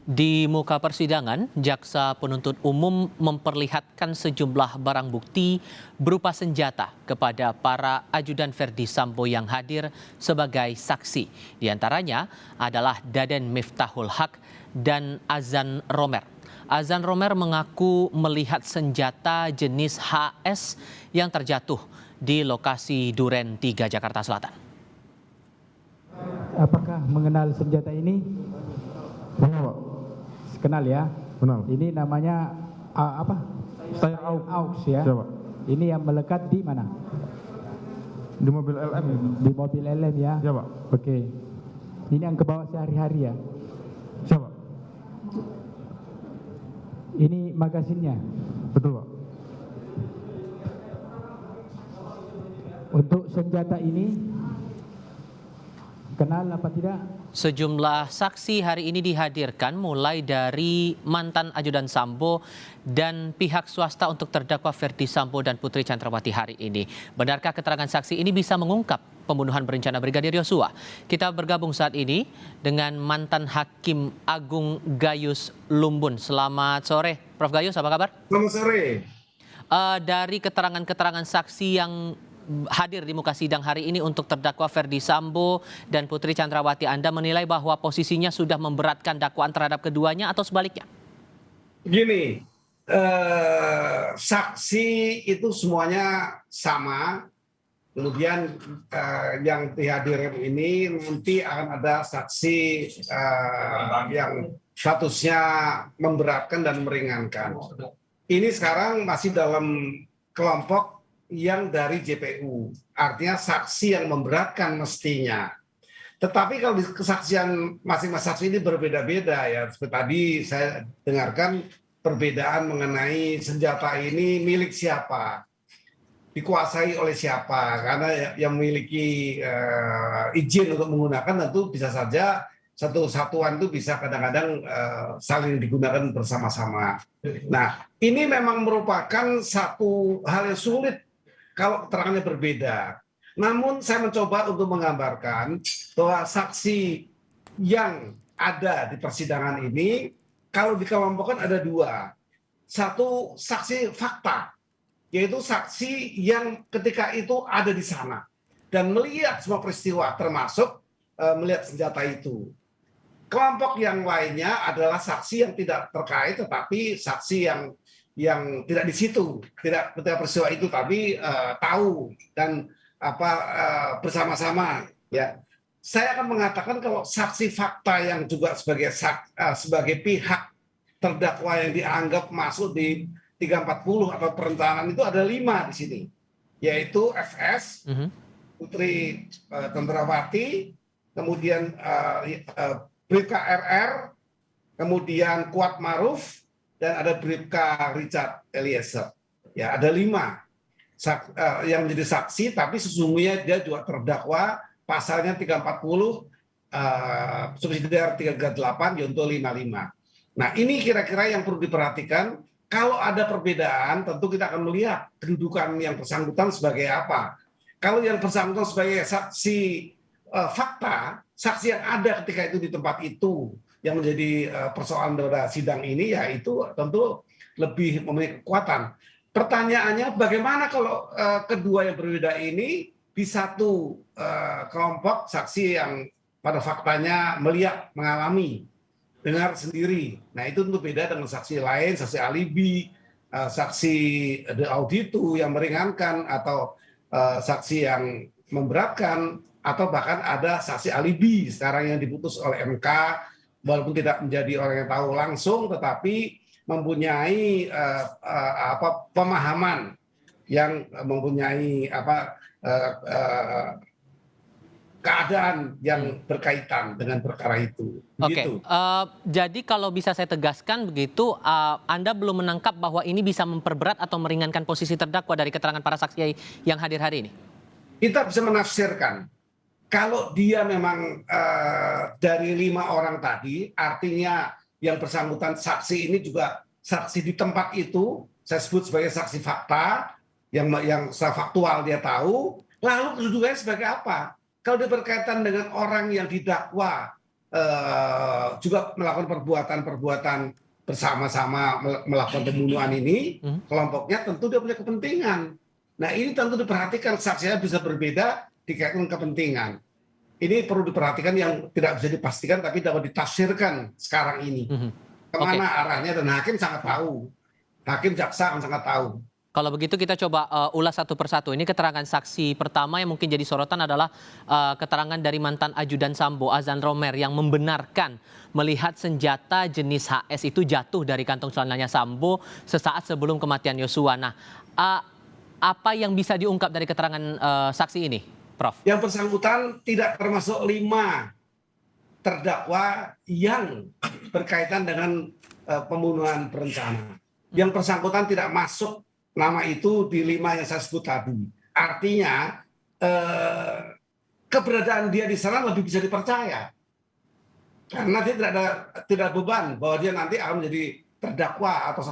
Di muka persidangan, jaksa penuntut umum memperlihatkan sejumlah barang bukti berupa senjata kepada para ajudan Verdi Sambo yang hadir sebagai saksi. Di antaranya adalah Daden Miftahul Haq dan Azan Romer. Azan Romer mengaku melihat senjata jenis HS yang terjatuh di lokasi Duren 3 Jakarta Selatan. Apakah mengenal senjata ini? Kenal, Pak? Kenal ya. Kenal. Ini namanya apa? Saya AUX ya. Siapa? Ini yang melekat di mana? Di mobil LM. Di mobil LM ya. Ya, Pak. Oke. Ini yang kebawa sehari-hari ya. Siapa? Ini magasinnya. Betul, Pak. Untuk senjata ini kenal apa tidak? Sejumlah saksi hari ini dihadirkan mulai dari mantan ajudan Sambo dan pihak swasta untuk terdakwa Verdi Sambo dan Putri Chandrawati hari ini. Benarkah keterangan saksi ini bisa mengungkap pembunuhan berencana Brigadir Yosua? Kita bergabung saat ini dengan mantan Hakim Agung Gayus Lumbun. Selamat sore, Prof. Gayus, apa kabar? Selamat sore. Dari keterangan-keterangan saksi yang hadir di muka sidang hari ini untuk terdakwa Verdi Sambo dan Putri Chandrawati, Anda menilai bahwa posisinya sudah memberatkan dakwaan terhadap keduanya atau sebaliknya? Gini, saksi itu semuanya sama. Kemudian yang dihadirin ini nanti akan ada saksi yang statusnya memberatkan dan meringankan. Ini sekarang masih dalam kelompok yang dari JPU, artinya saksi yang memberatkan mestinya. Tetapi kalau di kesaksian masing-masing saksi ini berbeda-beda ya. Seperti tadi saya dengarkan perbedaan mengenai senjata ini milik siapa, dikuasai oleh siapa. Karena yang memiliki izin untuk menggunakan tentu bisa saja satu satuan itu bisa kadang-kadang saling digunakan bersama-sama. Nah, ini memang merupakan satu hal yang sulit kalau keterangannya berbeda. Namun saya mencoba untuk menggambarkan bahwa saksi yang ada di persidangan ini, kalau dikelompokkan ada dua. Satu, saksi fakta, yaitu saksi yang ketika itu ada di sana dan melihat semua peristiwa, termasuk melihat senjata itu. Kelompok yang lainnya adalah saksi yang tidak terkait, tetapi saksi yang tidak di situ, tidak peristiwa itu, tapi tahu dan bersama-sama. Ya, saya akan mengatakan kalau saksi fakta yang juga sebagai pihak terdakwa yang dianggap masuk di 340 atau perencanaan itu ada 5 di sini, yaitu FS, Putri Chandrawati, kemudian Bribka RR, kemudian Kuat Maruf, dan ada Bribka Richard Eliezer. Ya, ada 5 yang menjadi saksi, tapi sesungguhnya dia juga terdakwa pasalnya 340, subsidiar 338, junto 55. Nah, ini kira-kira yang perlu diperhatikan. Kalau ada perbedaan, tentu kita akan melihat kedudukan yang bersangkutan sebagai apa. Kalau yang bersangkutan sebagai saksi fakta, saksi yang ada ketika itu di tempat itu, yang menjadi persoalan pada sidang ini, ya itu tentu lebih memiliki kekuatan. Pertanyaannya, bagaimana kalau kedua yang berbeda ini di satu kelompok saksi yang pada faktanya melihat, mengalami, dengar sendiri. Nah, itu tentu beda dengan saksi lain, saksi alibi, saksi de auditu yang meringankan, atau saksi yang memberatkan, atau bahkan ada saksi alibi sekarang yang diputus oleh MK, walaupun tidak menjadi orang yang tahu langsung, tetapi mempunyai pemahaman yang mempunyai keadaan yang berkaitan dengan perkara itu. Oke, jadi kalau bisa saya tegaskan begitu, Anda belum menangkap bahwa ini bisa memperberat atau meringankan posisi terdakwa dari keterangan para saksi yang hadir hari ini? Kita bisa menafsirkan. Kalau dia memang dari 5 orang tadi, artinya yang bersangkutan saksi ini juga saksi di tempat itu, saya sebut sebagai saksi fakta, yang secara faktual dia tahu, lalu kedudukannya sebagai apa? Kalau dia berkaitan dengan orang yang didakwa juga melakukan perbuatan-perbuatan bersama-sama melakukan pembunuhan ini, kelompoknya tentu dia punya kepentingan. Nah ini tentu diperhatikan, saksinya bisa berbeda dikaitkan kepentingan. Ini perlu diperhatikan yang tidak bisa dipastikan tapi dapat ditafsirkan sekarang ini. Kemana arahnya dan hakim sangat tahu. Hakim jaksa akan sangat tahu. Kalau begitu kita coba ulas satu persatu. Ini keterangan saksi pertama yang mungkin jadi sorotan adalah keterangan dari mantan ajudan Sambo, Azan Romer, yang membenarkan melihat senjata jenis HS itu jatuh dari kantong celananya Sambo sesaat sebelum kematian Yosua. Nah, apa yang bisa diungkap dari keterangan saksi ini, Prof? Yang bersangkutan tidak termasuk 5 terdakwa yang berkaitan dengan pembunuhan berencana. Yang bersangkutan tidak masuk nama itu di 5 yang saya sebut tadi. Artinya keberadaan dia di sana lebih bisa dipercaya. Karena dia tidak beban bahwa dia nanti akan menjadi terdakwa atau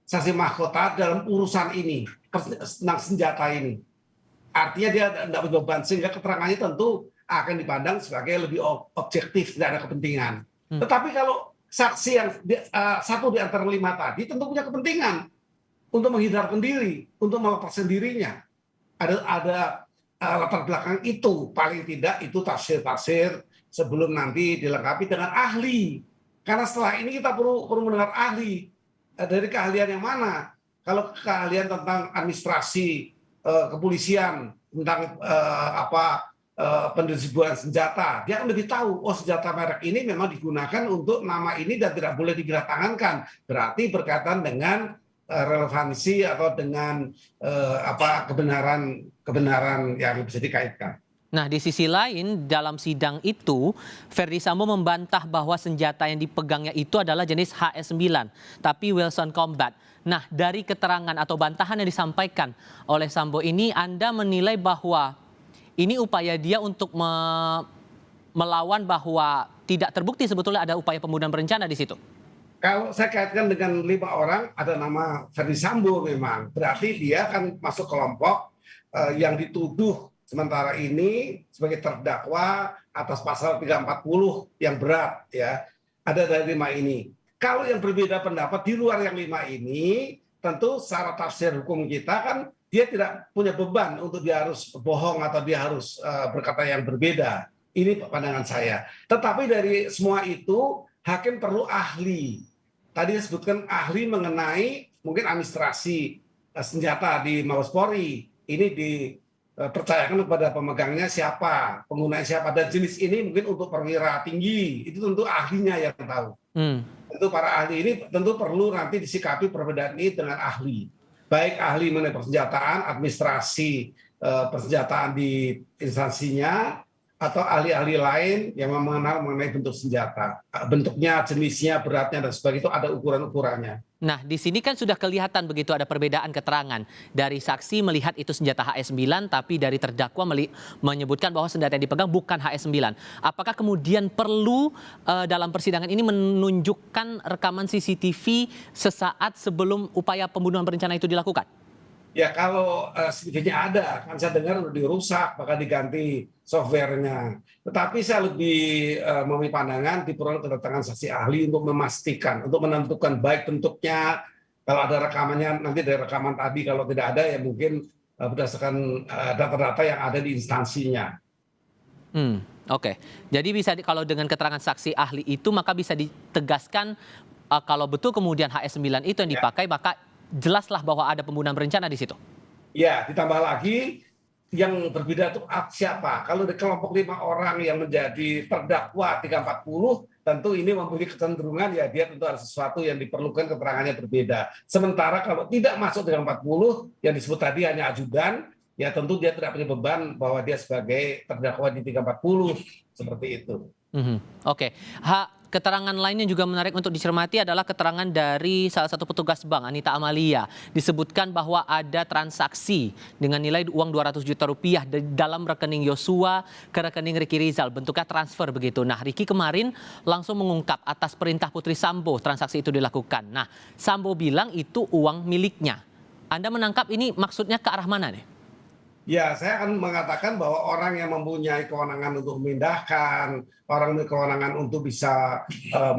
saksi mahkota dalam urusan ini, tentang senjata ini. Artinya dia tidak berbeban, sehingga keterangannya tentu akan dipandang sebagai lebih objektif, tidak ada kepentingan. Tetapi kalau saksi yang satu di antara 5 tadi tentu punya kepentingan untuk menghindarkan diri, untuk melepaskan dirinya. Ada latar belakang itu, paling tidak itu tafsir-tafsir sebelum nanti dilengkapi dengan ahli. Karena setelah ini kita perlu mendengar ahli. Dari keahlian yang mana? Kalau keahlian tentang administrasi, kepolisian, tentang pendistribusian senjata, dia akan lebih tahu, oh senjata merek ini memang digunakan untuk nama ini dan tidak boleh digeraktangankan. Berarti berkaitan dengan relevansi atau dengan kebenaran yang bisa dikaitkan. Nah, di sisi lain, dalam sidang itu, Ferdy Sambo membantah bahwa senjata yang dipegangnya itu adalah jenis HS9, tapi Wilson Combat. Nah, dari keterangan atau bantahan yang disampaikan oleh Sambo ini, Anda menilai bahwa ini upaya dia untuk melawan bahwa tidak terbukti sebetulnya ada upaya pembunuhan berencana di situ? Kalau saya kaitkan dengan 5 orang, ada nama Ferdy Sambo memang. Berarti dia akan masuk kelompok yang dituduh sementara ini sebagai terdakwa atas pasal 340 yang berat, ya. Ada dari 5 ini. Kalau yang berbeda pendapat di luar yang 5 ini, tentu secara tafsir hukum kita kan dia tidak punya beban untuk dia harus bohong atau dia harus berkata yang berbeda. Ini pandangan saya. Tetapi dari semua itu hakim perlu ahli. Tadi disebutkan ahli mengenai mungkin administrasi senjata di Mabes Polri. Ini dipercayakan kepada pemegangnya siapa, penggunanya siapa, dan jenis ini mungkin untuk perwira tinggi. Itu tentu ahlinya yang tahu. Tentu para ahli ini tentu perlu nanti disikapi perbedaan ini dengan ahli. Baik ahli mengenai persenjataan, administrasi persenjataan di instansinya, atau ahli-ahli lain yang mengenal mengenai bentuk senjata, bentuknya, jenisnya, beratnya, dan sebagainya, itu ada ukuran-ukurannya. Nah, di sini kan sudah kelihatan begitu ada perbedaan keterangan. Dari saksi melihat itu senjata HS9, tapi dari terdakwa menyebutkan bahwa senjata yang dipegang bukan HS9. Apakah kemudian perlu dalam persidangan ini menunjukkan rekaman CCTV sesaat sebelum upaya pembunuhan berencana itu dilakukan? Ya kalau sedikitnya ada, kan saya dengar udah dirusak, bahkan diganti softwarenya. Tetapi saya lebih memilih pandangan diperlukan kedatangan saksi ahli untuk memastikan, untuk menentukan baik bentuknya, kalau ada rekamannya, nanti dari rekaman tadi, kalau tidak ada ya mungkin berdasarkan data-data yang ada di instansinya. Oke. Jadi bisa kalau dengan keterangan saksi ahli itu maka bisa ditegaskan kalau betul kemudian HS9 itu yang dipakai, maka jelaslah bahwa ada pembunuhan berencana di situ. Ya, ditambah lagi yang berbeda itu siapa. Kalau di kelompok 5 orang yang menjadi terdakwa 340, tentu ini mempunyai kecenderungan ya dia tentu ada sesuatu yang diperlukan keterangannya berbeda. Sementara kalau tidak masuk 340, yang disebut tadi hanya ajudan, ya tentu dia tidak punya beban bahwa dia sebagai terdakwa di 340, seperti itu. Oke. Keterangan lainnya juga menarik untuk dicermati adalah keterangan dari salah satu petugas bank, Anita Amalia. Disebutkan bahwa ada transaksi dengan nilai uang 200 juta rupiah dalam rekening Yosua ke rekening Ricky Rizal. Bentuknya transfer begitu. Nah, Ricky kemarin langsung mengungkap atas perintah Putri Sambo transaksi itu dilakukan. Nah, Sambo bilang itu uang miliknya. Anda menangkap ini maksudnya ke arah mana nih? Ya, saya akan mengatakan bahwa orang yang mempunyai kewenangan untuk memindahkan, orang memiliki kewenangan untuk bisa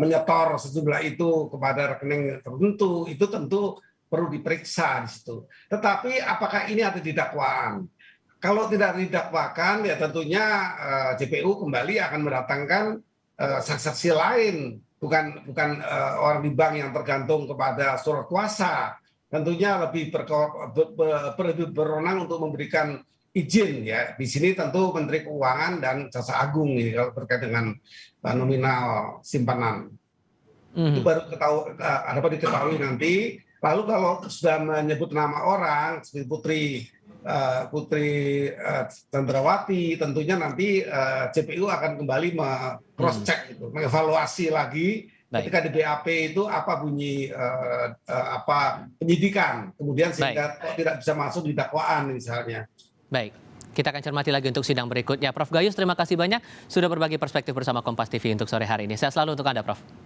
menyetor sejumlah itu kepada rekening tertentu, itu tentu perlu diperiksa di situ. Tetapi apakah ini ada di dakwaan? Kalau tidak didakwakan, ya tentunya JPU kembali akan mendatangkan saksi-saksi lain, bukan orang di bank yang tergantung kepada surat kuasa. Tentunya lebih berwenang untuk memberikan izin ya. Di sini tentu Menteri Keuangan dan Jaksa Agung nih kalau terkait dengan nominal simpanan. Itu baru dapat diketahui nanti. Lalu kalau sudah menyebut nama orang seperti Putri Chandrawati, tentunya nanti JPU akan kembali cross check itu, mengevaluasi lagi. Ketika di BAP itu apa bunyi penyidikan, kemudian sehingga tidak bisa masuk di dakwaan misalnya. Baik, kita akan cermati lagi untuk sidang berikutnya. Prof Gayus, terima kasih banyak sudah berbagi perspektif bersama Kompas TV untuk sore hari ini. Sehat selalu untuk Anda, Prof.